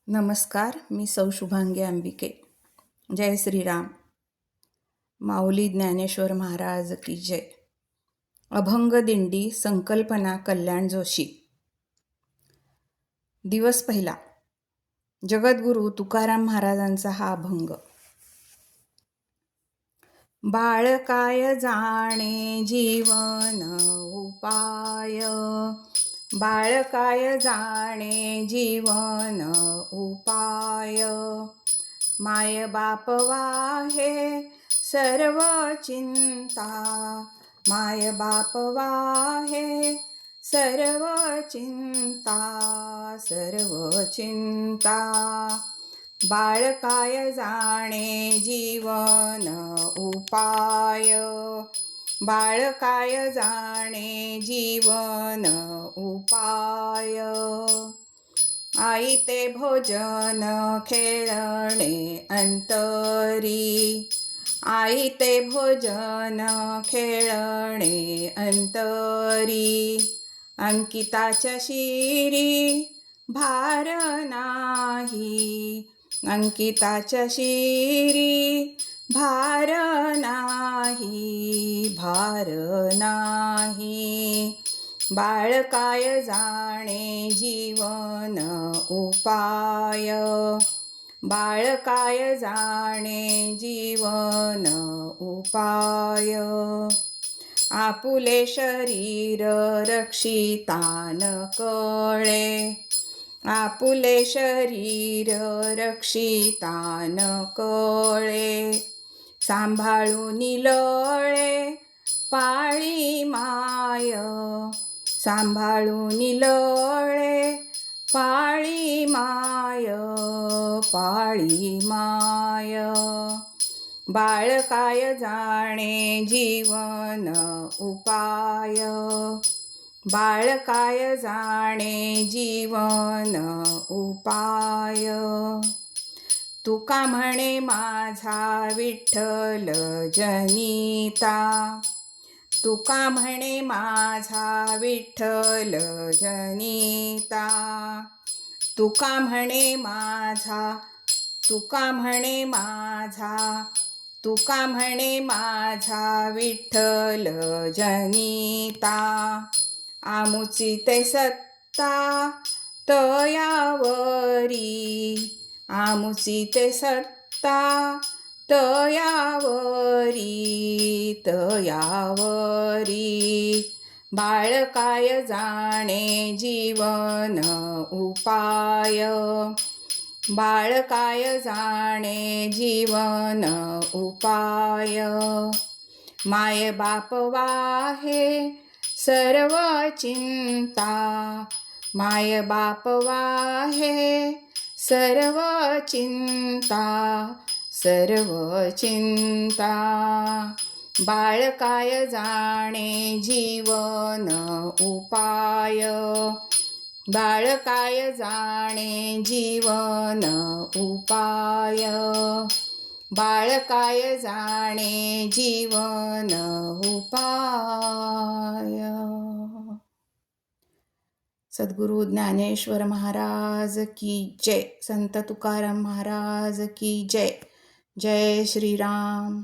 नमस्कार. मी सौ शुभांगी अंबिके. जय श्रीराम. माऊली ज्ञानेश्वर महाराज की जय. अभंग दिंडी संकल्पना कल्याण जोशी. दिवस पहिला. जगद्गुरू तुकाराम महाराजांचा हा अभंग. बाळ काय जाणे जीवन उपाय, बाळ काय जाणे जीवन उपाय, माय बाप वाहे सर्व चिंता, माय बाप वाहे सर्व चिंता, सर्व चिंता, बाळ काय जाणे जीवन उपाय, बाळ काय जाणे जीवन उपाय, आई ते भोजन खेळणे अंतरी, आई ते भोजन खेळणे अंतरी, अंकिताच्या शिरी भार नाही, अंकिताच्या शिरी भार नाही, भार नाही, बाळ काय जाणे जीवन उपाय, बाळ काय जाणे जीवन उपाय, आपुले शरीर रक्षितान कळे, आपुले शरीर रक्षितान कळे, सांभाळून लळे पाळी माय, सांभाळून लळे पाळी माय, पाळी माय, बाळ काय जाणे जीवन उपाय, बाळ काय जाणे जीवन उपाय, तुका म्हणे माझा विठ्ठल जनिता, तुका म्हणे माझा विठ्ठल जनिता, तुका म्हणे माझा, तुका म्हणे माझा, तुका म्हणे माझा विठ्ठल जनिता, आमुची ते सत्ता तयावरी, आमुची ते सत्ता तयावरी, तयावरी, बाळ काय जाणे जीवन उपाय, बाळ काय जाणे जीवन उपाय, माय बाप वाहे सर्व चिंता, माय बाप वाहे सर्व चिंता, सर्व चिंता, बाळ काय जाणे जीवन उपाय, बाळ काय जाणे जीवन उपाय, बाळ काय जाणे जीवन उपाय. सद्गुरु ज्ञानेश्वर महाराज की जय. संत तुकाराम महाराज की जय. जय श्रीराम.